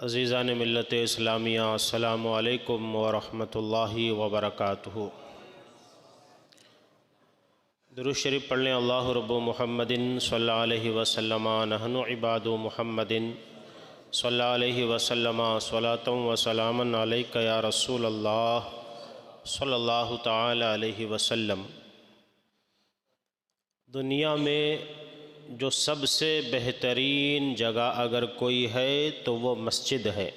عزیزان ملت اسلامیہ، السلام علیکم ورحمۃ اللہ وبرکاتہ۔ درود شریف پڑھ لیں۔ اللہ رب محمد صلی اللہ علیہ وسلم نحن عباد محمد صلی اللہ علیہ وسلم صلاۃ و سلام علیک یا رسول اللہ صلی اللہ تعالی علیہ وسلم۔ دنیا میں جو سب سے بہترین جگہ اگر کوئی ہے تو وہ مسجد ہے۔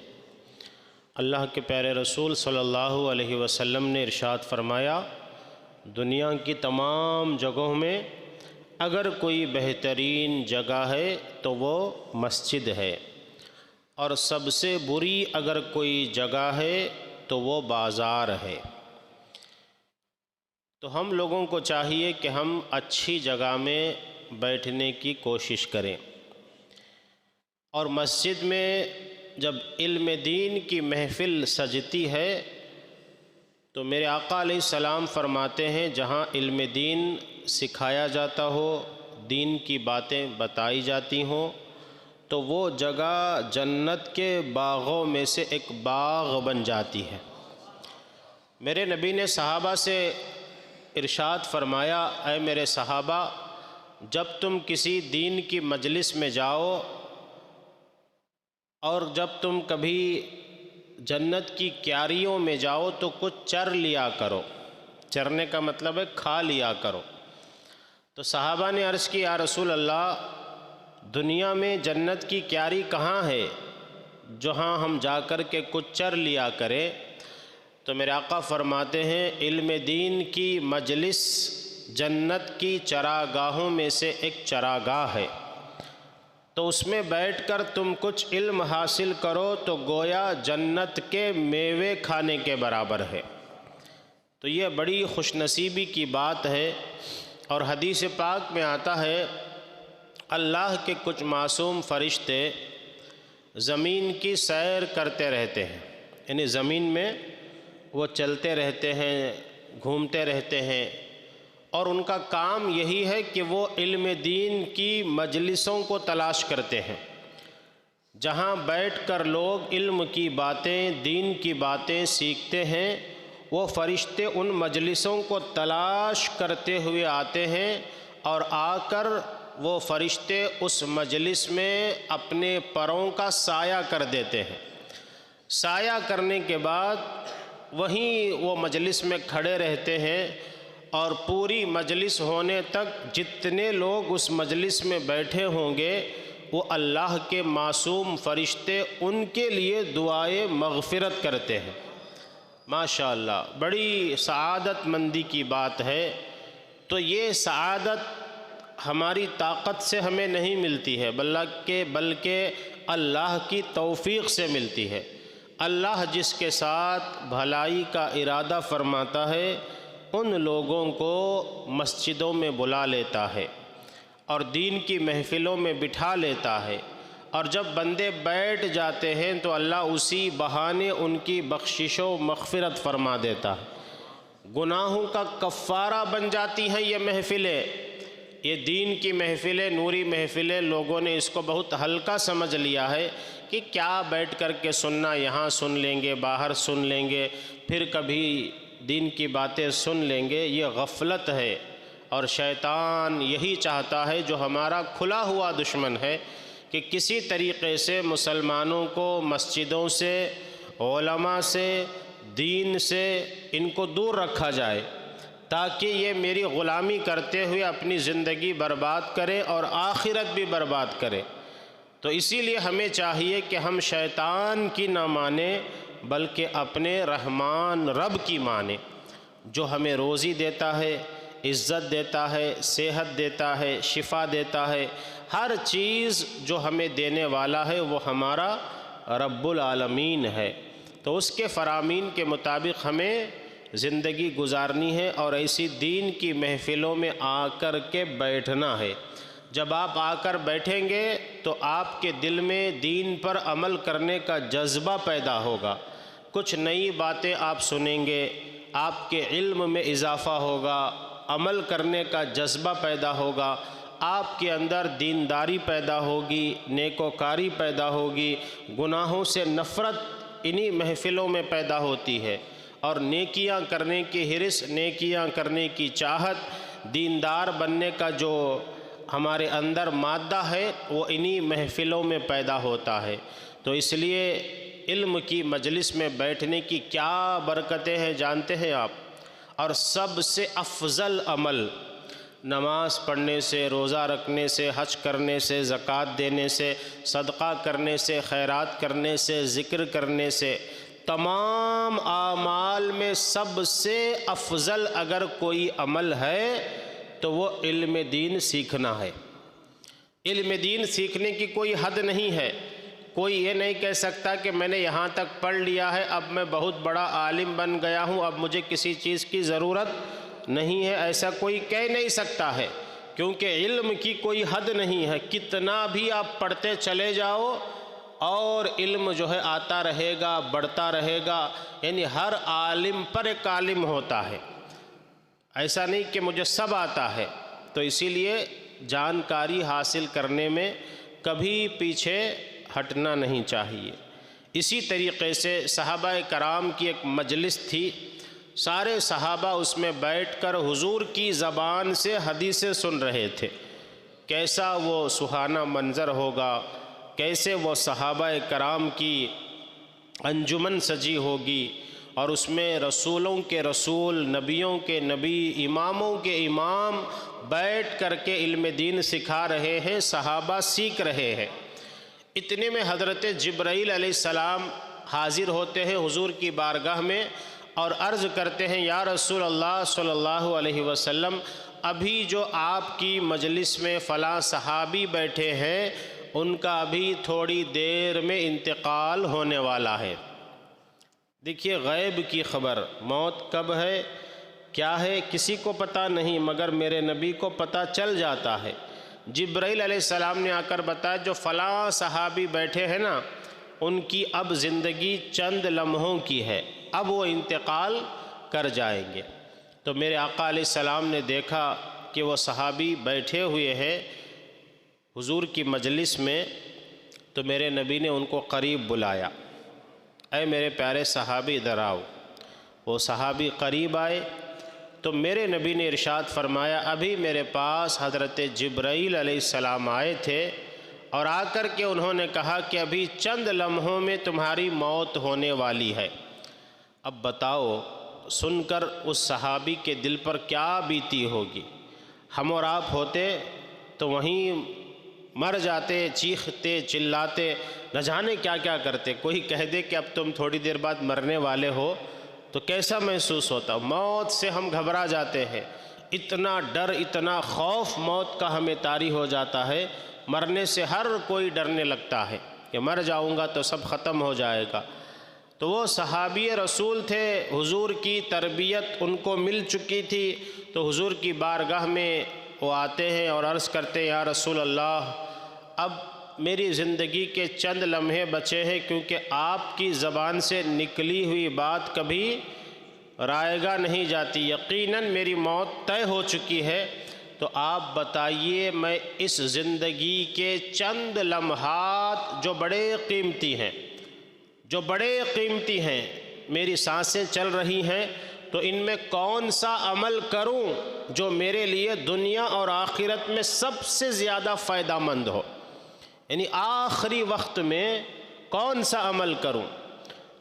اللہ کے پیارے رسول صلی اللہ علیہ وسلم نے ارشاد فرمایا، دنیا کی تمام جگہوں میں اگر کوئی بہترین جگہ ہے تو وہ مسجد ہے، اور سب سے بری اگر کوئی جگہ ہے تو وہ بازار ہے۔ تو ہم لوگوں کو چاہیے کہ ہم اچھی جگہ میں بیٹھنے کی کوشش کریں، اور مسجد میں جب علم دین کی محفل سجتی ہے تو میرے آقا علیہ السلام فرماتے ہیں، جہاں علم دین سکھایا جاتا ہو، دین کی باتیں بتائی جاتی ہوں، تو وہ جگہ جنت کے باغوں میں سے ایک باغ بن جاتی ہے۔ میرے نبی نے صحابہ سے ارشاد فرمایا، اے میرے صحابہ، جب تم کسی دین کی مجلس میں جاؤ اور جب تم کبھی جنت کی کیاریوں میں جاؤ تو کچھ چر لیا کرو۔ چرنے کا مطلب ہے کھا لیا کرو۔ تو صحابہ نے عرض کی، یا رسول اللہ، دنیا میں جنت کی کیاری کہاں ہے جہاں ہم جا کر کے کچھ چر لیا کریں؟ تو میرے آقا فرماتے ہیں، علم دین کی مجلس جنت کی چراگاہوں میں سے ایک چراگاہ ہے، تو اس میں بیٹھ کر تم کچھ علم حاصل کرو تو گویا جنت کے میوے کھانے کے برابر ہے۔ تو یہ بڑی خوش نصیبی کی بات ہے، اور حدیث پاک میں آتا ہے، اللہ کے کچھ معصوم فرشتے زمین کی سیر کرتے رہتے ہیں، یعنی زمین میں وہ چلتے رہتے ہیں، گھومتے رہتے ہیں، اور ان کا کام یہی ہے کہ وہ علم دین کی مجلسوں کو تلاش کرتے ہیں، جہاں بیٹھ کر لوگ علم کی باتیں، دین کی باتیں سیکھتے ہیں۔ وہ فرشتے ان مجلسوں کو تلاش کرتے ہوئے آتے ہیں، اور آ کر وہ فرشتے اس مجلس میں اپنے پروں کا سایہ کر دیتے ہیں۔ سایہ کرنے کے بعد وہیں وہ مجلس میں کھڑے رہتے ہیں، اور پوری مجلس ہونے تک جتنے لوگ اس مجلس میں بیٹھے ہوں گے وہ اللہ کے معصوم فرشتے ان کے لیے دعائے مغفرت کرتے ہیں۔ ماشاءاللہ، بڑی سعادت مندی کی بات ہے۔ تو یہ سعادت ہماری طاقت سے ہمیں نہیں ملتی ہے، بلکہ اللہ کی توفیق سے ملتی ہے۔ اللہ جس کے ساتھ بھلائی کا ارادہ فرماتا ہے ان لوگوں کو مسجدوں میں بلا لیتا ہے اور دین کی محفلوں میں بٹھا لیتا ہے، اور جب بندے بیٹھ جاتے ہیں تو اللہ اسی بہانے ان کی بخشش و مغفرت فرما دیتا ہے۔ گناہوں کا کفارہ بن جاتی ہیں یہ محفلیں۔ یہ دین کی محفلیں، نوری محفلیں، لوگوں نے اس کو بہت ہلکا سمجھ لیا ہے کہ کیا بیٹھ کر کے سننا، یہاں سن لیں گے، باہر سن لیں گے، پھر کبھی دین کی باتیں سن لیں گے۔ یہ غفلت ہے، اور شیطان یہی چاہتا ہے، جو ہمارا کھلا ہوا دشمن ہے، کہ کسی طریقے سے مسلمانوں کو مسجدوں سے، علماء سے، دین سے ان کو دور رکھا جائے، تاکہ یہ میری غلامی کرتے ہوئے اپنی زندگی برباد کرے اور آخرت بھی برباد کرے۔ تو اسی لیے ہمیں چاہیے کہ ہم شیطان کی نہ مانیں، بلکہ اپنے رحمان رب کی مانیں، جو ہمیں روزی دیتا ہے، عزت دیتا ہے، صحت دیتا ہے، شفا دیتا ہے، ہر چیز جو ہمیں دینے والا ہے وہ ہمارا رب العالمین ہے۔ تو اس کے فرامین کے مطابق ہمیں زندگی گزارنی ہے، اور ایسی دین کی محفلوں میں آ کر کے بیٹھنا ہے۔ جب آپ آ کر بیٹھیں گے تو آپ کے دل میں دین پر عمل کرنے کا جذبہ پیدا ہوگا، کچھ نئی باتیں آپ سنیں گے، آپ کے علم میں اضافہ ہوگا، عمل کرنے کا جذبہ پیدا ہوگا، آپ کے اندر دینداری پیدا ہوگی، نیکوکاری پیدا ہوگی، گناہوں سے نفرت انہی محفلوں میں پیدا ہوتی ہے، اور نیکیاں کرنے کی حرص، نیکیاں کرنے کی چاہت، دیندار بننے کا جو ہمارے اندر مادہ ہے وہ انہی محفلوں میں پیدا ہوتا ہے۔ تو اس لیے علم کی مجلس میں بیٹھنے کی کیا برکتیں ہیں جانتے ہیں آپ؟ اور سب سے افضل عمل نماز پڑھنے سے، روزہ رکھنے سے، حج کرنے سے، زکوٰۃ دینے سے، صدقہ کرنے سے، خیرات کرنے سے، ذکر کرنے سے، تمام اعمال میں سب سے افضل اگر کوئی عمل ہے تو وہ علم دین سیکھنا ہے۔ علم دین سیکھنے کی کوئی حد نہیں ہے۔ کوئی یہ نہیں کہہ سکتا کہ میں نے یہاں تک پڑھ لیا ہے، اب میں بہت بڑا عالم بن گیا ہوں، اب مجھے کسی چیز کی ضرورت نہیں ہے، ایسا کوئی کہہ نہیں سکتا ہے، کیونکہ علم کی کوئی حد نہیں ہے۔ کتنا بھی آپ پڑھتے چلے جاؤ اور علم جو ہے آتا رہے گا، بڑھتا رہے گا، یعنی ہر عالم پر ایک عالم ہوتا ہے، ایسا نہیں کہ مجھے سب آتا ہے۔ تو اسی لیے جانکاری حاصل کرنے میں کبھی پیچھے ہٹنا نہیں چاہیے۔ اسی طریقے سے صحابہ کرام کی ایک مجلس تھی، سارے صحابہ اس میں بیٹھ کر حضور کی زبان سے حدیثیں سن رہے تھے۔ کیسا وہ سہانا منظر ہوگا، کیسے وہ صحابہ کرام کی انجمن سجی ہوگی، اور اس میں رسولوں کے رسول، نبیوں کے نبی، اماموں کے امام بیٹھ کر کے علم دین سکھا رہے ہیں، صحابہ سیکھ رہے ہیں۔ اتنے میں حضرت جبرائیل علیہ السلام حاضر ہوتے ہیں حضور کی بارگاہ میں اور عرض کرتے ہیں، یا رسول اللہ صلی اللہ علیہ وسلم، ابھی جو آپ کی مجلس میں فلاں صحابی بیٹھے ہیں ان کا ابھی تھوڑی دیر میں انتقال ہونے والا ہے۔ دیکھیے غیب کی خبر، موت کب ہے کیا ہے کسی کو پتہ نہیں، مگر میرے نبی کو پتہ چل جاتا ہے۔ جبرائیل علیہ السلام نے آ کر بتایا جو فلاں صحابی بیٹھے ہیں نا، ان کی اب زندگی چند لمحوں کی ہے، اب وہ انتقال کر جائیں گے۔ تو میرے آقا علیہ السلام نے دیکھا کہ وہ صحابی بیٹھے ہوئے ہیں حضور کی مجلس میں، تو میرے نبی نے ان کو قریب بلایا، اے میرے پیارے صحابی ادھر آؤ۔ وہ صحابی قریب آئے تو میرے نبی نے ارشاد فرمایا، ابھی میرے پاس حضرت جبرائیل علیہ السلام آئے تھے اور آ کر کے انہوں نے کہا کہ ابھی چند لمحوں میں تمہاری موت ہونے والی ہے۔ اب بتاؤ سن کر اس صحابی کے دل پر کیا بیتی ہوگی؟ ہم اور آپ ہوتے تو وہیں مر جاتے، چیختے چلاتے، نہ جانے کیا کیا کرتے۔ کوئی کہہ دے کہ اب تم تھوڑی دیر بعد مرنے والے ہو تو کیسا محسوس ہوتا؟ موت سے ہم گھبرا جاتے ہیں، اتنا ڈر، اتنا خوف موت کا ہمیں طاری ہو جاتا ہے، مرنے سے ہر کوئی ڈرنے لگتا ہے کہ مر جاؤں گا تو سب ختم ہو جائے گا۔ تو وہ صحابی رسول تھے، حضور کی تربیت ان کو مل چکی تھی، تو حضور کی بارگاہ میں وہ آتے ہیں اور عرض کرتے ہیں، یا رسول اللہ اب میری زندگی کے چند لمحے بچے ہیں، کیونکہ آپ کی زبان سے نکلی ہوئی بات کبھی رائگاں نہیں جاتی، یقیناً میری موت طے ہو چکی ہے، تو آپ بتائیے میں اس زندگی کے چند لمحات جو بڑے قیمتی ہیں، میری سانسیں چل رہی ہیں، تو ان میں کون سا عمل کروں جو میرے لیے دنیا اور آخرت میں سب سے زیادہ فائدہ مند ہو، یعنی آخری وقت میں کون سا عمل کروں؟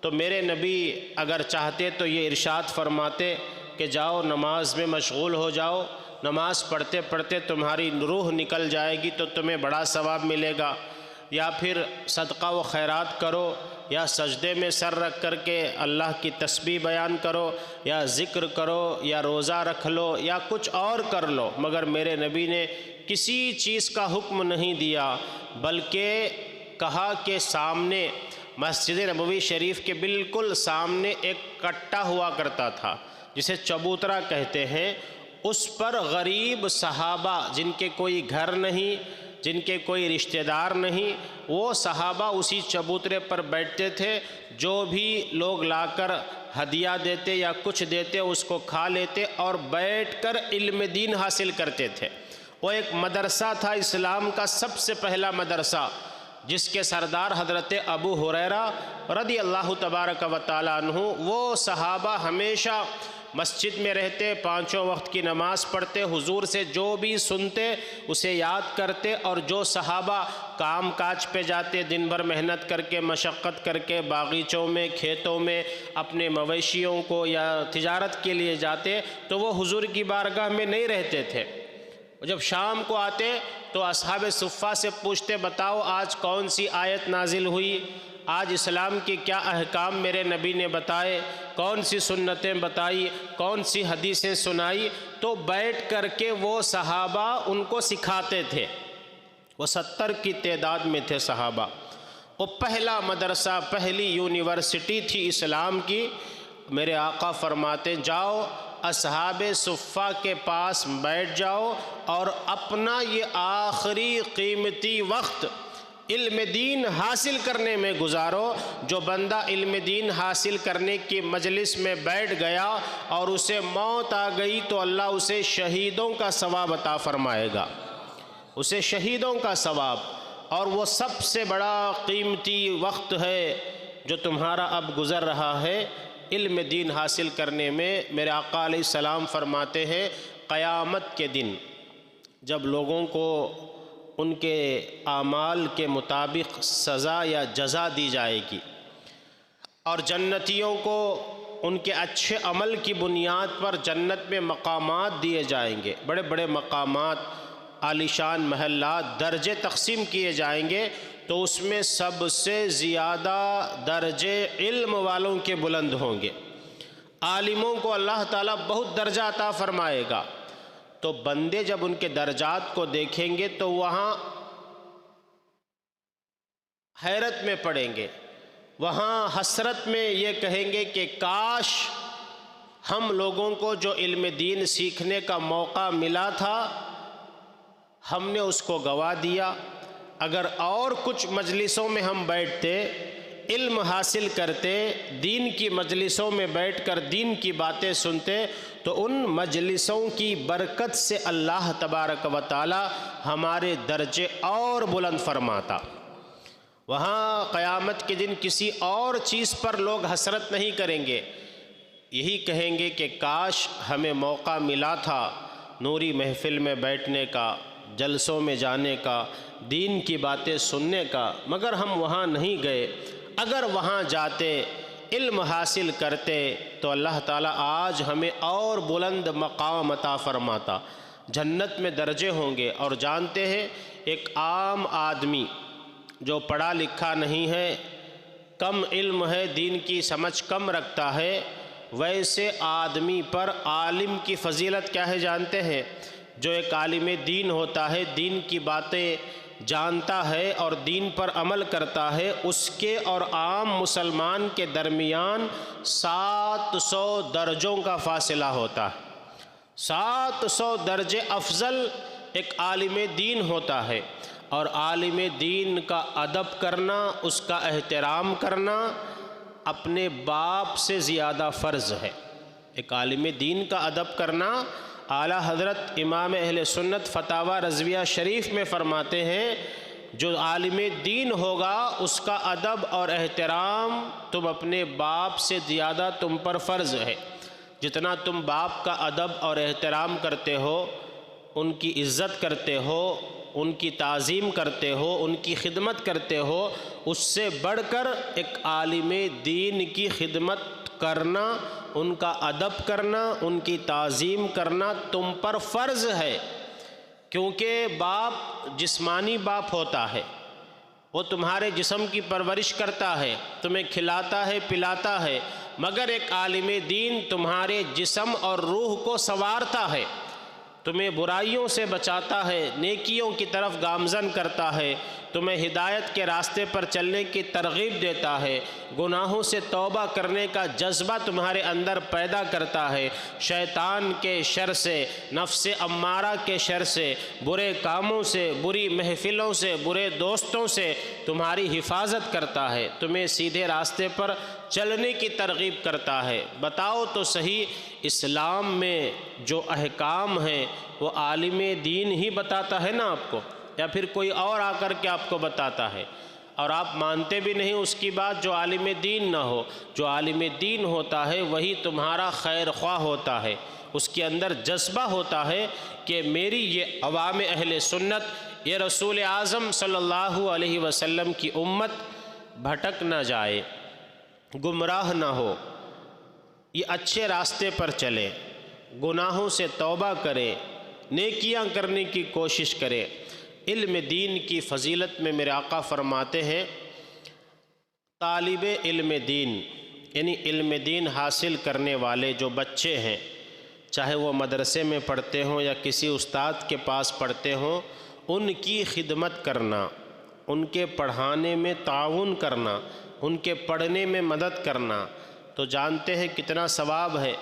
تو میرے نبی اگر چاہتے تو یہ ارشاد فرماتے کہ جاؤ نماز میں مشغول ہو جاؤ، نماز پڑھتے پڑھتے تمہاری روح نکل جائے گی تو تمہیں بڑا ثواب ملے گا، یا پھر صدقہ و خیرات کرو، یا سجدے میں سر رکھ کر کے اللہ کی تسبیح بیان کرو، یا ذکر کرو، یا روزہ رکھ لو، یا کچھ اور کر لو۔ مگر میرے نبی نے کسی چیز کا حکم نہیں دیا، بلکہ کہا کہ سامنے مسجد نبوی شریف کے بالکل سامنے ایک کٹا ہوا کرتا تھا جسے چبوترا کہتے ہیں، اس پر غریب صحابہ جن کے کوئی گھر نہیں، جن کے کوئی رشتہ دار نہیں، وہ صحابہ اسی چبوترے پر بیٹھتے تھے، جو بھی لوگ لا کر ہدیہ دیتے یا کچھ دیتے اس کو کھا لیتے اور بیٹھ کر علم دین حاصل کرتے تھے۔ وہ ایک مدرسہ تھا، اسلام کا سب سے پہلا مدرسہ، جس کے سردار حضرت ابو ہریرہ رضی اللہ تبارک و تعالیٰ عنہ، وہ صحابہ ہمیشہ مسجد میں رہتے، پانچوں وقت کی نماز پڑھتے، حضور سے جو بھی سنتے اسے یاد کرتے، اور جو صحابہ کام کاج پہ جاتے، دن بھر محنت کر کے مشقت کر کے باغیچوں میں کھیتوں میں اپنے مویشیوں کو یا تجارت کے لیے جاتے، تو وہ حضور کی بارگاہ میں نہیں رہتے تھے۔ جب شام کو آتے تو اصحاب صفہ سے پوچھتے، بتاؤ آج کون سی آیت نازل ہوئی، آج اسلام کے کیا احکام میرے نبی نے بتائے، کون سی سنتیں بتائی، کون سی حدیثیں سنائی، تو بیٹھ کر کے وہ صحابہ ان کو سکھاتے تھے۔ وہ 70 کی تعداد میں تھے صحابہ۔ وہ پہلا مدرسہ، پہلی یونیورسٹی تھی اسلام کی۔ میرے آقا فرماتے، جاؤ اصحاب صفہ کے پاس بیٹھ جاؤ اور اپنا یہ آخری قیمتی وقت علم دین حاصل کرنے میں گزارو۔ جو بندہ علم دین حاصل کرنے کی مجلس میں بیٹھ گیا اور اسے موت آ گئی تو اللہ اسے شہیدوں کا ثواب عطا فرمائے گا، اسے شہیدوں کا ثواب۔ اور وہ سب سے بڑا قیمتی وقت ہے جو تمہارا اب گزر رہا ہے علم دین حاصل کرنے میں۔ میرے آقا علیہ السلام فرماتے ہیں، قیامت کے دن جب لوگوں کو ان کے اعمال کے مطابق سزا یا جزا دی جائے گی، اور جنتیوں کو ان کے اچھے عمل کی بنیاد پر جنت میں مقامات دیے جائیں گے، بڑے بڑے مقامات، عالیشان محلات، درجے تقسیم کیے جائیں گے، تو اس میں سب سے زیادہ درجے علم والوں کے بلند ہوں گے۔ عالموں کو اللہ تعالیٰ بہت درجہ عطا فرمائے گا۔ تو بندے جب ان کے درجات کو دیکھیں گے تو وہاں حیرت میں پڑیں گے، وہاں حسرت میں یہ کہیں گے کہ کاش ہم لوگوں کو جو علم دین سیکھنے کا موقع ملا تھا ہم نے اس کو گوا دیا۔ اگر اور کچھ مجلسوں میں ہم بیٹھتے، علم حاصل کرتے، دین کی مجلسوں میں بیٹھ کر دین کی باتیں سنتے، تو ان مجلسوں کی برکت سے اللہ تبارک و تعالی ہمارے درجے اور بلند فرماتا۔ وہاں قیامت کے دن کسی اور چیز پر لوگ حسرت نہیں کریں گے، یہی کہیں گے کہ کاش ہمیں موقع ملا تھا نوری محفل میں بیٹھنے کا، جلسوں میں جانے کا، دین کی باتیں سننے کا، مگر ہم وہاں نہیں گئے۔ اگر وہاں جاتے، علم حاصل کرتے، تو اللہ تعالیٰ آج ہمیں اور بلند مقام عطا فرماتا، جنت میں درجے ہوں گے۔ اور جانتے ہیں ایک عام آدمی جو پڑھا لکھا نہیں ہے، کم علم ہے، دین کی سمجھ کم رکھتا ہے، ویسے آدمی پر عالم کی فضیلت کیا ہے جانتے ہیں؟ جو ایک عالم دین ہوتا ہے، دین کی باتیں جانتا ہے اور دین پر عمل کرتا ہے، اس کے اور عام مسلمان کے درمیان 700 درجوں کا فاصلہ ہوتا ہے۔ 700 درجے افضل ایک عالم دین ہوتا ہے، اور عالم دین کا ادب کرنا، اس کا احترام کرنا اپنے باپ سے زیادہ فرض ہے۔ ایک عالم دین کا ادب کرنا، اعلیٰ حضرت امام اہل سنت فتاوی رضویہ شریف میں فرماتے ہیں، جو عالم دین ہوگا اس کا ادب اور احترام تم اپنے باپ سے زیادہ تم پر فرض ہے۔ جتنا تم باپ کا ادب اور احترام کرتے ہو، ان کی عزت کرتے ہو، ان کی تعظیم کرتے ہو، ان کی خدمت کرتے ہو، اس سے بڑھ کر ایک عالم دین کی خدمت کرنا، ان کا ادب کرنا، ان کی تعظیم کرنا تم پر فرض ہے۔ کیونکہ باپ جسمانی باپ ہوتا ہے، وہ تمہارے جسم کی پرورش کرتا ہے، تمہیں کھلاتا ہے، پلاتا ہے، مگر ایک عالم دین تمہارے جسم اور روح کو سنوارتا ہے، تمہیں برائیوں سے بچاتا ہے، نیکیوں کی طرف گامزن کرتا ہے، تمہیں ہدایت کے راستے پر چلنے کی ترغیب دیتا ہے، گناہوں سے توبہ کرنے کا جذبہ تمہارے اندر پیدا کرتا ہے، شیطان کے شر سے، نفس امارہ کے شر سے، برے کاموں سے، بری محفلوں سے، برے دوستوں سے تمہاری حفاظت کرتا ہے، تمہیں سیدھے راستے پر چلنے کی ترغیب کرتا ہے۔ بتاؤ تو صحیح، اسلام میں جو احکام ہیں وہ عالم دین ہی بتاتا ہے نا آپ کو، یا پھر کوئی اور آ کر کے آپ کو بتاتا ہے، اور آپ مانتے بھی نہیں اس کی بات جو عالم دین نہ ہو۔ جو عالم دین ہوتا ہے وہی تمہارا خیر خواہ ہوتا ہے، اس کے اندر جذبہ ہوتا ہے کہ میری یہ عوام اہل سنت، یہ رسول اعظم صلی اللہ علیہ وسلم کی امت بھٹک نہ جائے، گمراہ نہ ہو، یہ اچھے راستے پر چلے، گناہوں سے توبہ کرے، نیکیاں کرنے کی کوشش کرے۔ علم دین کی فضیلت میں میرے آقا فرماتے ہیں، طالب علم دین یعنی علم دین حاصل کرنے والے جو بچے ہیں، چاہے وہ مدرسے میں پڑھتے ہوں یا کسی استاد کے پاس پڑھتے ہوں، ان کی خدمت کرنا، ان کے پڑھانے میں تعاون کرنا، ان کے پڑھنے میں مدد کرنا، تو جانتے ہیں کتنا ثواب ہے۔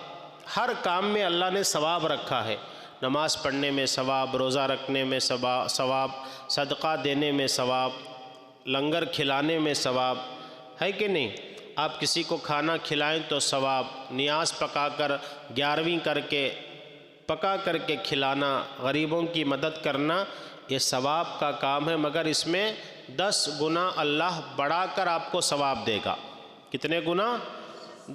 ہر کام میں اللہ نے ثواب رکھا ہے، نماز پڑھنے میں ثواب، روزہ رکھنے میں ثواب، صدقہ دینے میں ثواب، لنگر کھلانے میں ثواب ہے کہ نہیں؟ آپ کسی کو کھانا کھلائیں تو ثواب، نیاز پکا کر 11ویں پکا کر کے کھلانا، غریبوں کی مدد کرنا، یہ ثواب کا کام ہے، مگر اس میں 10 گنا اللہ بڑھا کر آپ کو ثواب دے گا۔ کتنے گنا؟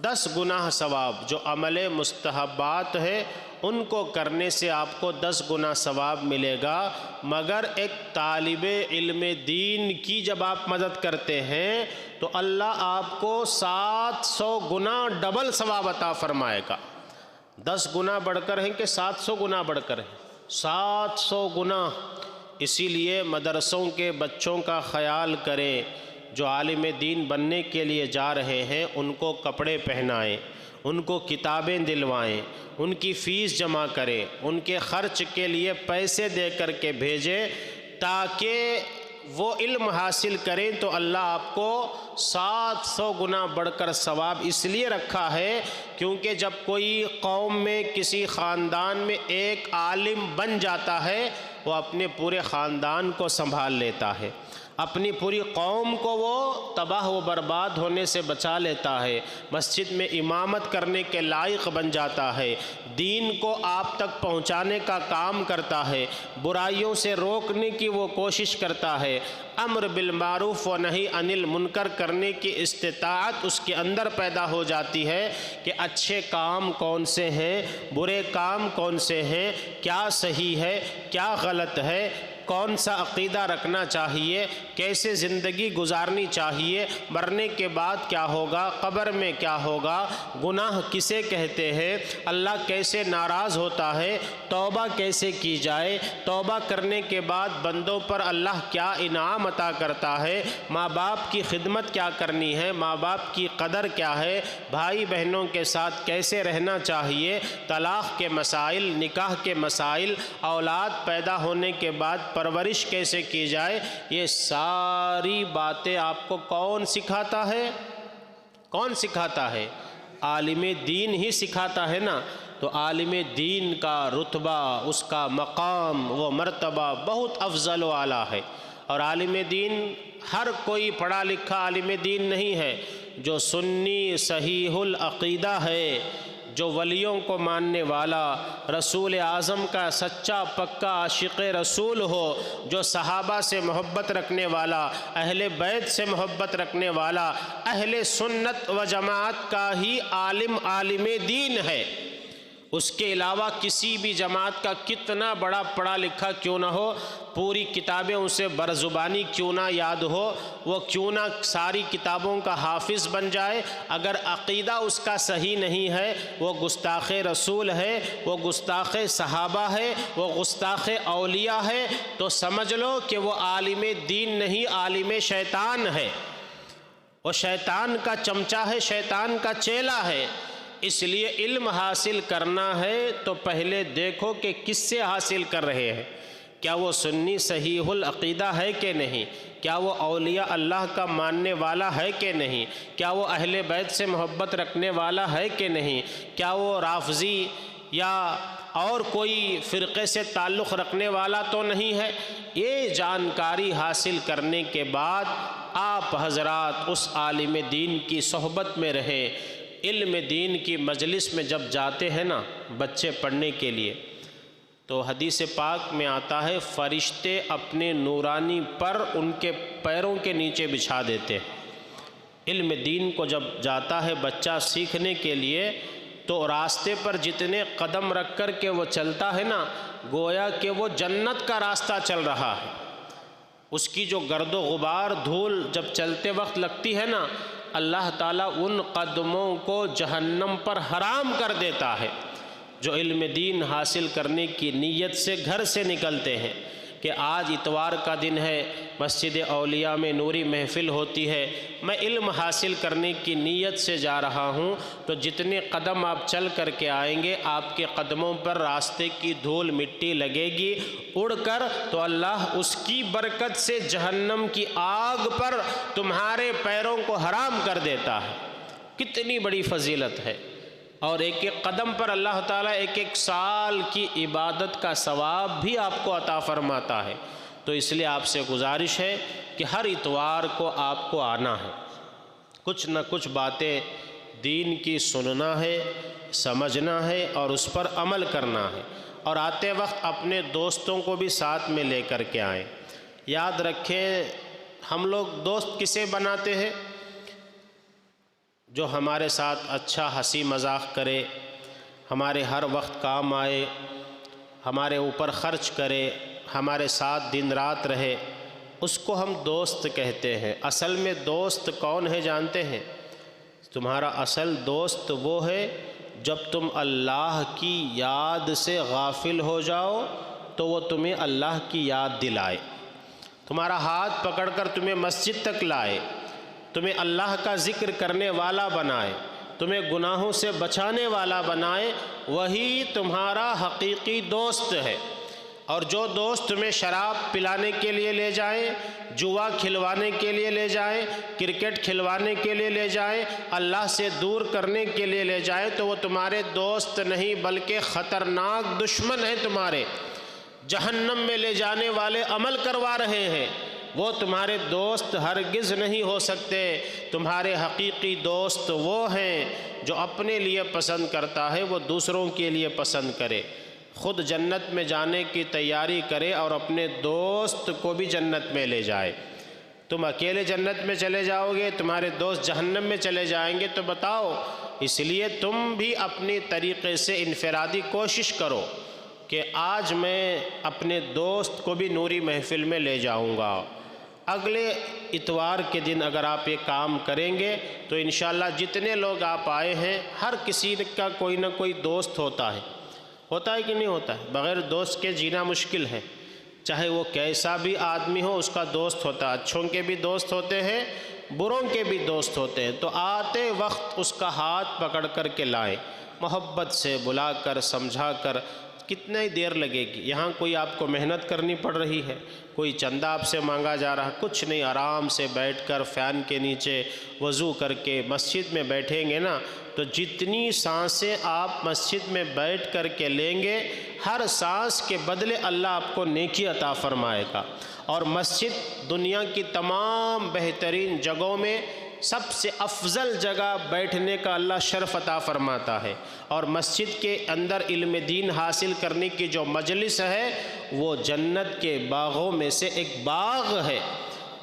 10 گنا ثواب۔ جو عمل مستحبات ہے ان کو کرنے سے آپ کو 10 گنا ثواب ملے گا، مگر ایک طالب علم دین کی جب آپ مدد کرتے ہیں تو اللہ آپ کو 700 گنا ڈبل ثواب عطا فرمائے گا۔ 10 گنا بڑھ کر ہیں کہ 700 گنا بڑھ کر ہیں؟ 700 گنا۔ اسی لیے مدرسوں کے بچوں کا خیال کریں، جو عالم دین بننے کے لیے جا رہے ہیں ان کو کپڑے پہنائیں، ان کو کتابیں دلوائیں، ان کی فیس جمع کریں، ان کے خرچ کے لیے پیسے دے کر کے بھیجیں، تاکہ وہ علم حاصل کریں تو اللہ آپ کو 700 گنا بڑھ کر ثواب اس لیے رکھا ہے کیونکہ جب کوئی قوم میں کسی خاندان میں ایک عالم بن جاتا ہے وہ اپنے پورے خاندان کو سنبھال لیتا ہے، اپنی پوری قوم کو وہ تباہ و برباد ہونے سے بچا لیتا ہے، مسجد میں امامت کرنے کے لائق بن جاتا ہے، دین کو آپ تک پہنچانے کا کام کرتا ہے، برائیوں سے روکنے کی وہ کوشش کرتا ہے، امر بالمعروف و نہی عن المنکر کرنے کی استطاعت اس کے اندر پیدا ہو جاتی ہے کہ اچھے کام کون سے ہیں، برے کام کون سے ہیں، کیا صحیح ہے، کیا غلط ہے، کون سا عقیدہ رکھنا چاہیے، کیسے زندگی گزارنی چاہیے، مرنے کے بعد کیا ہوگا، قبر میں کیا ہوگا، گناہ کسے کہتے ہیں، اللہ کیسے ناراض ہوتا ہے، توبہ کیسے کی جائے، توبہ کرنے کے بعد بندوں پر اللہ کیا انعام عطا کرتا ہے، ماں باپ کی خدمت کیا کرنی ہے، ماں باپ کی قدر کیا ہے، بھائی بہنوں کے ساتھ کیسے رہنا چاہیے، طلاق کے مسائل، نکاح کے مسائل، اولاد پیدا ہونے کے بعد پرورش کیسے کی جائے، یہ ساری باتیں آپ کو کون سکھاتا ہے؟ کون سکھاتا ہے؟ عالم دین ہی سکھاتا ہے نا۔ تو عالم دین کا رتبہ، اس کا مقام، وہ مرتبہ بہت افضل و اعلیٰ ہے، اور عالم دین ہر کوئی پڑھا لکھا عالم دین نہیں ہے، جو سنی صحیح العقیدہ ہے، جو ولیوں کو ماننے والا، رسول اعظم کا سچا پکا عاشق رسول ہو، جو صحابہ سے محبت رکھنے والا، اہل بیت سے محبت رکھنے والا، اہل سنت و جماعت کا ہی عالم دین ہے۔ اس کے علاوہ کسی بھی جماعت کا کتنا بڑا پڑھا لکھا کیوں نہ ہو، پوری کتابیں اسے برزبانی کیوں نہ یاد ہو، وہ کیوں نہ ساری کتابوں کا حافظ بن جائے، اگر عقیدہ اس کا صحیح نہیں ہے وہ گستاخ رسول ہے، وہ گستاخ صحابہ ہے، وہ گستاخ اولیاء ہے، تو سمجھ لو کہ وہ عالم دین نہیں، عالم شیطان ہے، وہ شیطان کا چمچہ ہے، شیطان کا چیلا ہے۔ اس لیے علم حاصل کرنا ہے تو پہلے دیکھو کہ کس سے حاصل کر رہے ہیں، کیا وہ سنی صحیح العقیدہ ہے کہ نہیں، کیا وہ اولیاء اللہ کا ماننے والا ہے کہ نہیں، کیا وہ اہل بیت سے محبت رکھنے والا ہے کہ نہیں، کیا وہ رافضی یا اور کوئی فرقے سے تعلق رکھنے والا تو نہیں ہے۔ یہ جانکاری حاصل کرنے کے بعد آپ حضرات اس عالم دین کی صحبت میں رہیں، علم دین کی مجلس میں جب جاتے ہیں نا بچے پڑھنے کے لیے، تو حدیث پاک میں آتا ہے فرشتے اپنے نورانی پر ان کے پیروں کے نیچے بچھا دیتے ہیں۔ علم دین کو جب جاتا ہے بچہ سیکھنے کے لیے تو راستے پر جتنے قدم رکھ کر کے وہ چلتا ہے نا، گویا کہ وہ جنت کا راستہ چل رہا ہے۔ اس کی جو گرد و غبار دھول جب چلتے وقت لگتی ہے نا، اللہ تعالیٰ ان قدموں کو جہنم پر حرام کر دیتا ہے۔ جو علم دین حاصل کرنے کی نیت سے گھر سے نکلتے ہیں کہ آج اتوار کا دن ہے، مسجد اولیاء میں نوری محفل ہوتی ہے، میں علم حاصل کرنے کی نیت سے جا رہا ہوں، تو جتنے قدم آپ چل کر کے آئیں گے آپ کے قدموں پر راستے کی دھول مٹی لگے گی اڑ کر، تو اللہ اس کی برکت سے جہنم کی آگ پر تمہارے پیروں کو حرام کر دیتا ہے۔ کتنی بڑی فضیلت ہے، اور ایک ایک قدم پر اللہ تعالیٰ ایک ایک سال کی عبادت کا ثواب بھی آپ کو عطا فرماتا ہے۔ تو اس لیے آپ سے گزارش ہے کہ ہر اتوار کو آپ کو آنا ہے، کچھ نہ کچھ باتیں دین کی سننا ہے، سمجھنا ہے اور اس پر عمل کرنا ہے، اور آتے وقت اپنے دوستوں کو بھی ساتھ میں لے کر کے آئیں۔ یاد رکھیں، ہم لوگ دوست کسے بناتے ہیں؟ جو ہمارے ساتھ اچھا ہنسی مذاق کرے، ہمارے ہر وقت کام آئے، ہمارے اوپر خرچ کرے، ہمارے ساتھ دن رات رہے، اس کو ہم دوست کہتے ہیں۔ اصل میں دوست کون ہے جانتے ہیں؟ تمہارا اصل دوست وہ ہے جب تم اللہ کی یاد سے غافل ہو جاؤ تو وہ تمہیں اللہ کی یاد دلائے، تمہارا ہاتھ پکڑ کر تمہیں مسجد تک لائے، تمہیں اللہ کا ذکر کرنے والا بنائے، تمہیں گناہوں سے بچانے والا بنائے، وہی تمہارا حقیقی دوست ہے۔ اور جو دوست تمہیں شراب پلانے کے لیے لے جائیں، جوا کھلوانے کے لیے لے جائیں، کرکٹ کھلوانے کے لیے لے جائیں، اللہ سے دور کرنے کے لیے لے جائیں، تو وہ تمہارے دوست نہیں بلکہ خطرناک دشمن ہیں تمہارے، جہنم میں لے جانے والے عمل کروا رہے ہیں۔ وہ تمہارے دوست ہرگز نہیں ہو سکتے۔ تمہارے حقیقی دوست وہ ہیں جو اپنے لیے پسند کرتا ہے وہ دوسروں کے لیے پسند کرے، خود جنت میں جانے کی تیاری کرے اور اپنے دوست کو بھی جنت میں لے جائے۔ تم اکیلے جنت میں چلے جاؤ گے، تمہارے دوست جہنم میں چلے جائیں گے، تو بتاؤ۔ اس لیے تم بھی اپنی طریقے سے انفرادی کوشش کرو کہ آج میں اپنے دوست کو بھی نوری محفل میں لے جاؤں گا۔ اگلے اتوار کے دن اگر آپ یہ کام کریں گے تو انشاءاللہ جتنے لوگ آپ آئے ہیں ہر کسی کا کوئی نہ کوئی دوست ہوتا ہے کہ نہیں ہوتا ہے؟ بغیر دوست کے جینا مشکل ہے، چاہے وہ کیسا بھی آدمی ہو اس کا دوست ہوتا ہے، اچھوں کے بھی دوست ہوتے ہیں، بروں کے بھی دوست ہوتے ہیں۔ تو آتے وقت اس کا ہاتھ پکڑ کر کے لائیں، محبت سے بلا کر سمجھا کر۔ کتنی دیر لگے گی؟ یہاں کوئی آپ کو محنت کرنی پڑ رہی ہے، کوئی چندہ آپ سے مانگا جا رہا، کچھ نہیں، آرام سے بیٹھ کر فین کے نیچے وضو کر کے مسجد میں بیٹھیں گے نا، تو جتنی سانسیں آپ مسجد میں بیٹھ کر کے لیں گے ہر سانس کے بدلے اللہ آپ کو نیکی عطا فرمائے گا۔ اور مسجد دنیا کی تمام بہترین جگہوں میں سب سے افضل جگہ بیٹھنے کا اللہ شرف عطا فرماتا ہے، اور مسجد کے اندر علم دین حاصل کرنے کی جو مجلس ہے وہ جنت کے باغوں میں سے ایک باغ ہے۔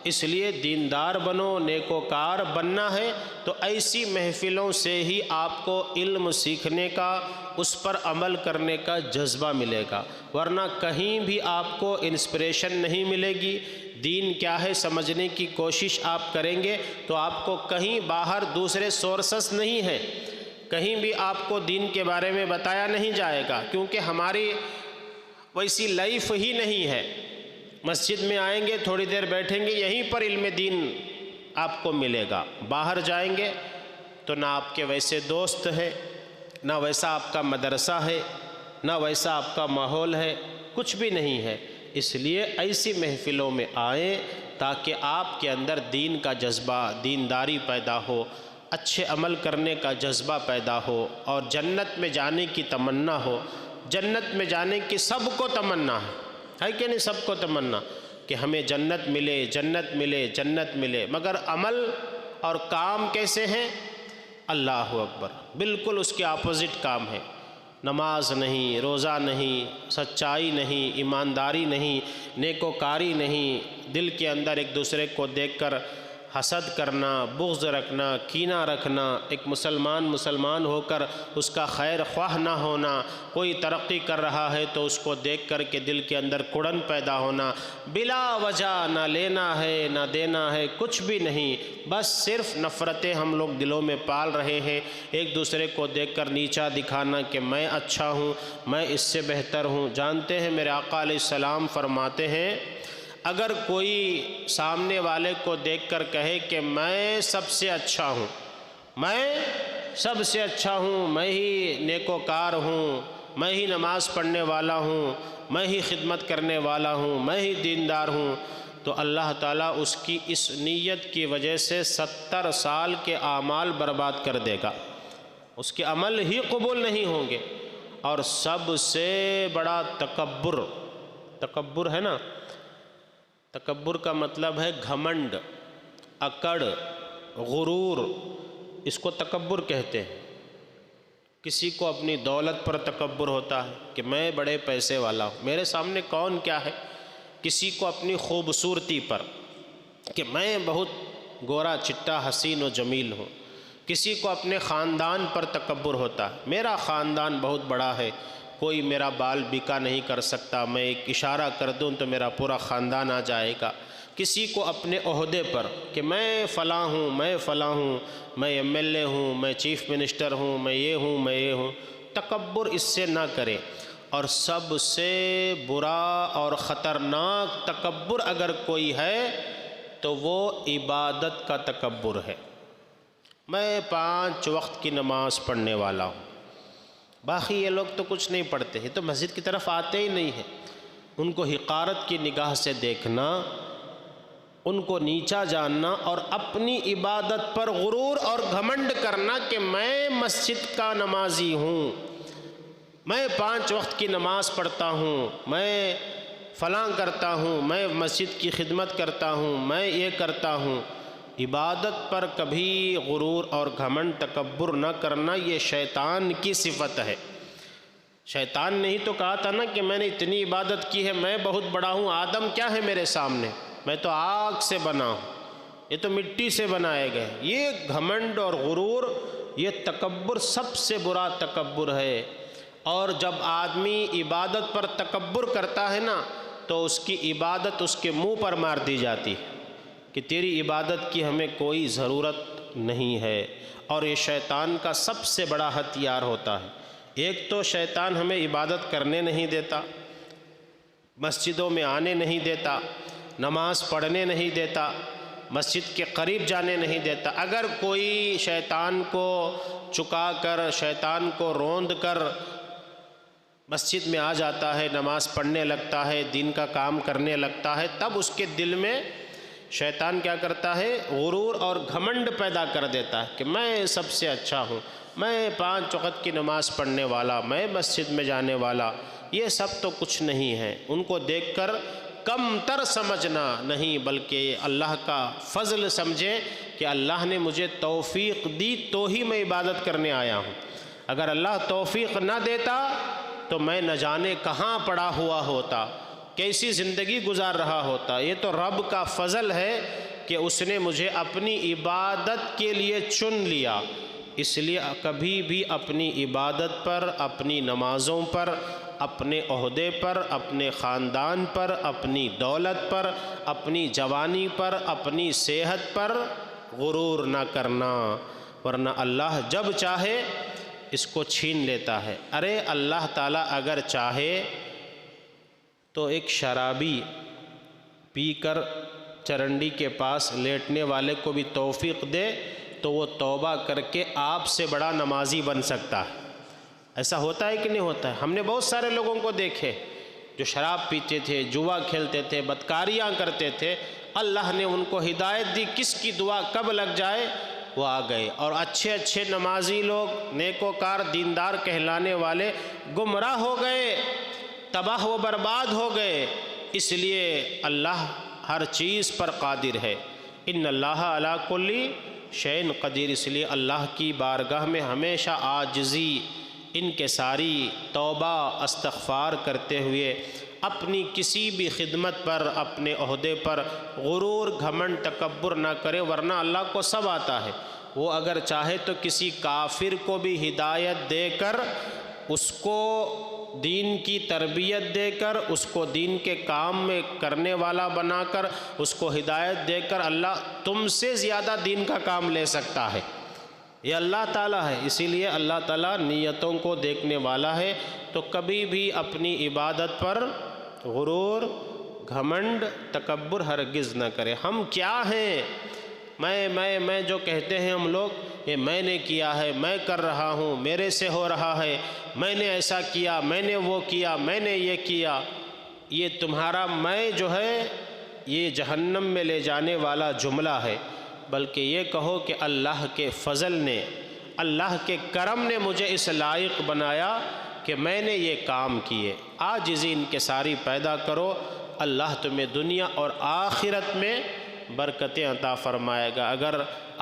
اس لیے دیندار بنو، نیکوکار بننا ہے تو ایسی محفلوں سے ہی آپ کو علم سیکھنے کا، اس پر عمل کرنے کا جذبہ ملے گا، ورنہ کہیں بھی آپ کو انسپریشن نہیں ملے گی۔ دین کیا ہے سمجھنے کی کوشش آپ کریں گے تو آپ کو کہیں باہر دوسرے سورسز نہیں ہیں، کہیں بھی آپ کو دین کے بارے میں بتایا نہیں جائے گا، کیونکہ ہماری ویسی لائف ہی نہیں ہے۔ مسجد میں آئیں گے، تھوڑی دیر بیٹھیں گے، یہیں پر علم دین آپ کو ملے گا۔ باہر جائیں گے تو نہ آپ کے ویسے دوست ہیں، نہ ویسا آپ کا مدرسہ ہے، نہ ویسا آپ کا ماحول ہے، کچھ بھی نہیں ہے۔ اس لیے ایسی محفلوں میں آئیں تاکہ آپ کے اندر دین کا جذبہ، دینداری پیدا ہو، اچھے عمل کرنے کا جذبہ پیدا ہو، اور جنت میں جانے کی تمنا ہو۔ جنت میں جانے کی سب کو تمنا ہے کہ نہیں؟ سب کو تمنا کہ ہمیں جنت ملے، جنت ملے، جنت ملے، مگر عمل اور کام کیسے ہیں؟ اللہ اکبر، بالکل اس کے اپوزٹ کام ہے۔ نماز نہیں، روزہ نہیں، سچائی نہیں، ایمانداری نہیں، نیکوکاری نہیں، دل کے اندر ایک دوسرے کو دیکھ کر حسد کرنا، بغض رکھنا، کینہ رکھنا، ایک مسلمان ہو کر اس کا خیر خواہ نہ ہونا، کوئی ترقی کر رہا ہے تو اس کو دیکھ کر کے دل کے اندر کڑن پیدا ہونا، بلا وجہ نہ لینا ہے نہ دینا ہے، کچھ بھی نہیں، بس صرف نفرتیں ہم لوگ دلوں میں پال رہے ہیں، ایک دوسرے کو دیکھ کر نیچا دکھانا کہ میں اچھا ہوں، میں اس سے بہتر ہوں۔ جانتے ہیں میرے آقا علیہ السلام فرماتے ہیں، اگر کوئی سامنے والے کو دیکھ کر کہے کہ میں سب سے اچھا ہوں، میں سب سے اچھا ہوں، میں ہی نیکوکار ہوں، میں ہی نماز پڑھنے والا ہوں، میں ہی خدمت کرنے والا ہوں، میں ہی دیندار ہوں، تو اللہ تعالیٰ اس کی اس نیت کی وجہ سے 70 سال کے اعمال برباد کر دے گا، اس کے عمل ہی قبول نہیں ہوں گے۔ اور سب سے بڑا تکبر ہے نا، تکبر کا مطلب ہے گھمنڈ، اکڑ، غرور، اس کو تکبر کہتے ہیں۔ کسی کو اپنی دولت پر تکبر ہوتا ہے کہ میں بڑے پیسے والا ہوں، میرے سامنے کون کیا ہے۔ کسی کو اپنی خوبصورتی پر کہ میں بہت گورا چٹا حسین و جمیل ہوں۔ کسی کو اپنے خاندان پر تکبر ہوتا ہے، میرا خاندان بہت بڑا ہے، کوئی میرا بال بیکا نہیں کر سکتا، میں ایک اشارہ کر دوں تو میرا پورا خاندان آ جائے گا۔ کسی کو اپنے عہدے پر کہ میں فلاں ہوں، میں فلاں ہوں، میں ایم ایل اے ہوں، میں چیف منسٹر ہوں، میں یہ ہوں، میں یہ ہوں، تکبر اس سے نہ کرے۔ اور سب سے برا اور خطرناک تکبر اگر کوئی ہے تو وہ عبادت کا تکبر ہے۔ میں 5 وقت کی نماز پڑھنے والا ہوں، باقی یہ لوگ تو کچھ نہیں پڑھتے، یہ تو مسجد کی طرف آتے ہی نہیں ہیں۔ ان کو حقارت کی نگاہ سے دیکھنا، ان کو نیچا جاننا اور اپنی عبادت پر غرور اور گھمنڈ کرنا کہ میں مسجد کا نمازی ہوں، میں 5 وقت کی نماز پڑھتا ہوں، میں فلاں کرتا ہوں، میں مسجد کی خدمت کرتا ہوں، میں یہ کرتا ہوں۔ عبادت پر کبھی غرور اور گھمنڈ تکبر نہ کرنا، یہ شیطان کی صفت ہے۔ شیطان نے ہی تو کہا تھا نا کہ میں نے اتنی عبادت کی ہے، میں بہت بڑا ہوں، آدم کیا ہے میرے سامنے، میں تو آگ سے بنا ہوں، یہ تو مٹی سے بنائے گئے۔ یہ گھمنڈ اور غرور، یہ تکبر سب سے برا تکبر ہے۔ اور جب آدمی عبادت پر تکبر کرتا ہے نا تو اس کی عبادت اس کے منہ پر مار دی جاتی ہے کہ تیری عبادت کی ہمیں کوئی ضرورت نہیں ہے۔ اور یہ شیطان کا سب سے بڑا ہتھیار ہوتا ہے۔ ایک تو شیطان ہمیں عبادت کرنے نہیں دیتا، مسجدوں میں آنے نہیں دیتا، نماز پڑھنے نہیں دیتا، مسجد کے قریب جانے نہیں دیتا۔ اگر کوئی شیطان کو چکا کر، شیطان کو روند کر مسجد میں آ جاتا ہے، نماز پڑھنے لگتا ہے، دین کا کام کرنے لگتا ہے، تب اس کے دل میں شیطان کیا کرتا ہے؟ غرور اور گھمنڈ پیدا کر دیتا ہے کہ میں سب سے اچھا ہوں، میں 5 وقت کی نماز پڑھنے والا، میں مسجد میں جانے والا۔ یہ سب تو کچھ نہیں ہے۔ ان کو دیکھ کر کم تر سمجھنا نہیں، بلکہ اللہ کا فضل سمجھے کہ اللہ نے مجھے توفیق دی تو ہی میں عبادت کرنے آیا ہوں۔ اگر اللہ توفیق نہ دیتا تو میں نہ جانے کہاں پڑا ہوا ہوتا، کیسی زندگی گزار رہا ہوتا۔ یہ تو رب کا فضل ہے کہ اس نے مجھے اپنی عبادت کے لیے چن لیا۔ اس لیے کبھی بھی اپنی عبادت پر، اپنی نمازوں پر، اپنے عہدے پر، اپنے خاندان پر، اپنی دولت پر، اپنی جوانی پر، اپنی صحت پر غرور نہ کرنا، ورنہ اللہ جب چاہے اس کو چھین لیتا ہے۔ ارے اللہ تعالیٰ اگر چاہے تو ایک شرابی پی کر چرنڈی کے پاس لیٹنے والے کو بھی توفیق دے تو وہ توبہ کر کے آپ سے بڑا نمازی بن سکتا ہے۔ ایسا ہوتا ہے کہ نہیں ہوتا ہے؟ ہم نے بہت سارے لوگوں کو دیکھے جو شراب پیتے تھے، جوا کھیلتے تھے، بدکاریاں کرتے تھے، اللہ نے ان کو ہدایت دی، کس کی دعا کب لگ جائے وہ آ گئے۔ اور اچھے اچھے نمازی لوگ، نیکوکار، دیندار کہلانے والے گمراہ ہو گئے، تباہ و برباد ہو گئے۔ اس لیے اللہ ہر چیز پر قادر ہے۔ ان اللہ علی کل شین قدیر، اس لیے اللہ کی بارگاہ میں ہمیشہ عاجزی، انکساری، توبہ، استغفار کرتے ہوئے اپنی کسی بھی خدمت پر، اپنے عہدے پر غرور، گھمنڈ، تکبر نہ کرے، ورنہ اللہ کو سب آتا ہے۔ وہ اگر چاہے تو کسی کافر کو بھی ہدایت دے کر، اس کو دین کی تربیت دے کر، اس کو دین کے کام میں کرنے والا بنا کر، اس کو ہدایت دے کر اللہ تم سے زیادہ دین کا کام لے سکتا ہے۔ یہ اللہ تعالیٰ ہے، اسی لیے اللہ تعالیٰ نیتوں کو دیکھنے والا ہے۔ تو کبھی بھی اپنی عبادت پر غرور، گھمنڈ، تکبر ہرگز نہ کرے۔ ہم کیا ہیں؟ میں جو کہتے ہیں ہم لوگ، یہ میں نے کیا ہے، میں کر رہا ہوں، میرے سے ہو رہا ہے، میں نے ایسا کیا، میں نے وہ کیا، میں نے یہ کیا، یہ تمہارا میں جو ہے یہ جہنم میں لے جانے والا جملہ ہے۔ بلکہ یہ کہو کہ اللہ کے فضل نے، اللہ کے کرم نے مجھے اس لائق بنایا کہ میں نے یہ کام کیے۔ عاجزی، انکساری پیدا کرو، اللہ تمہیں دنیا اور آخرت میں برکتیں عطا فرمائے گا۔ اگر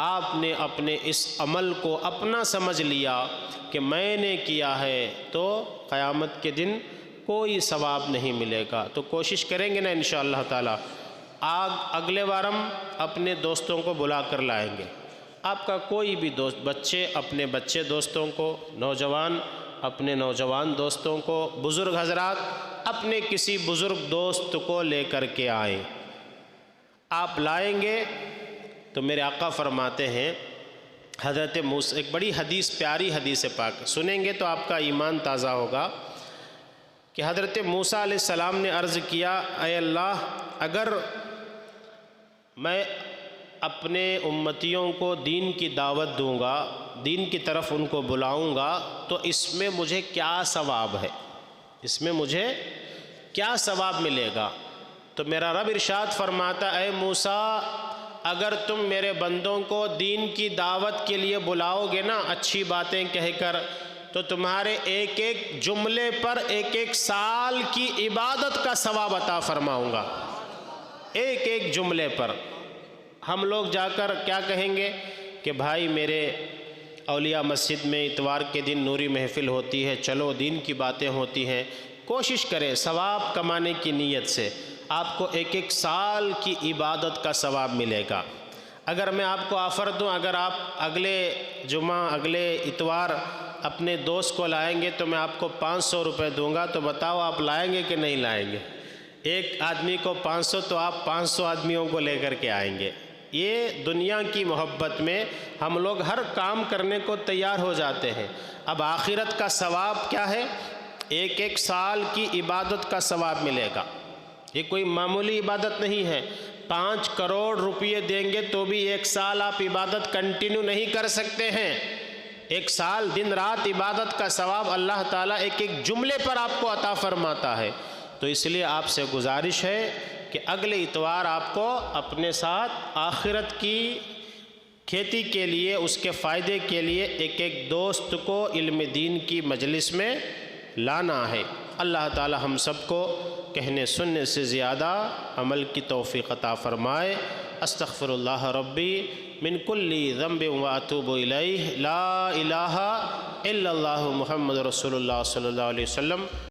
آپ نے اپنے اس عمل کو اپنا سمجھ لیا کہ میں نے کیا ہے، تو قیامت کے دن کوئی ثواب نہیں ملے گا۔ تو کوشش کریں گے نا انشاءاللہ تعالی۔ اگلے بار ہم اپنے دوستوں کو بلا کر لائیں گے۔ آپ کا کوئی بھی دوست، بچے اپنے بچے دوستوں کو، نوجوان اپنے نوجوان دوستوں کو، بزرگ حضرات اپنے کسی بزرگ دوست کو لے کر کے آئیں۔ آپ لائیں گے تو میرے آقا فرماتے ہیں، حضرت موسیٰ، ایک بڑی حدیث، پیاری حدیث پاک سنیں گے تو آپ کا ایمان تازہ ہوگا، کہ حضرت موسیٰ علیہ السلام نے عرض کیا، اے اللہ، اگر میں اپنے امتیوں کو دین کی دعوت دوں گا، دین کی طرف ان کو بلاؤں گا، تو اس میں مجھے کیا ثواب ہے؟ اس میں مجھے کیا ثواب ملے گا؟ تو میرا رب ارشاد فرماتا، اے موسیٰ، اگر تم میرے بندوں کو دین کی دعوت کے لیے بلاؤ گے نا اچھی باتیں کہہ کر، تو تمہارے ایک ایک جملے پر ایک ایک سال کی عبادت کا ثواب عطا فرماؤں گا۔ ایک ایک جملے پر ہم لوگ جا کر کیا کہیں گے کہ بھائی میرے اولیاء مسجد میں اتوار کے دن نوری محفل ہوتی ہے، چلو دین کی باتیں ہوتی ہیں۔ کوشش کریں ثواب کمانے کی نیت سے، آپ کو ایک ایک سال کی عبادت کا ثواب ملے گا۔ اگر میں آپ کو آفر دوں، اگر آپ اگلے جمعہ، اگلے اتوار اپنے دوست کو لائیں گے تو میں آپ کو 500 روپے دوں گا، تو بتاؤ آپ لائیں گے کہ نہیں لائیں گے؟ ایک آدمی کو 500 تو آپ 500 آدمیوں کو لے کر کے آئیں گے۔ یہ دنیا کی محبت میں ہم لوگ ہر کام کرنے کو تیار ہو جاتے ہیں۔ اب آخرت کا ثواب کیا ہے؟ ایک ایک سال کی عبادت کا ثواب ملے گا۔ یہ کوئی معمولی عبادت نہیں ہے۔ 5 کروڑ روپے دیں گے تو بھی ایک سال آپ عبادت کنٹینیو نہیں کر سکتے ہیں۔ ایک سال دن رات عبادت کا ثواب اللہ تعالیٰ ایک ایک جملے پر آپ کو عطا فرماتا ہے۔ تو اس لیے آپ سے گزارش ہے کہ اگلے اتوار آپ کو اپنے ساتھ آخرت کی کھیتی کے لیے، اس کے فائدے کے لیے ایک ایک دوست کو علم دین کی مجلس میں لانا ہے۔ اللہ تعالی ہم سب کو کہنے سننے سے زیادہ عمل کی توفیق عطا فرمائے۔ استغفر اللہ ربی من کل ذنب واتوب الیہ، لا الہ الا اللہ محمد رسول اللہ صلی اللہ علیہ وسلم۔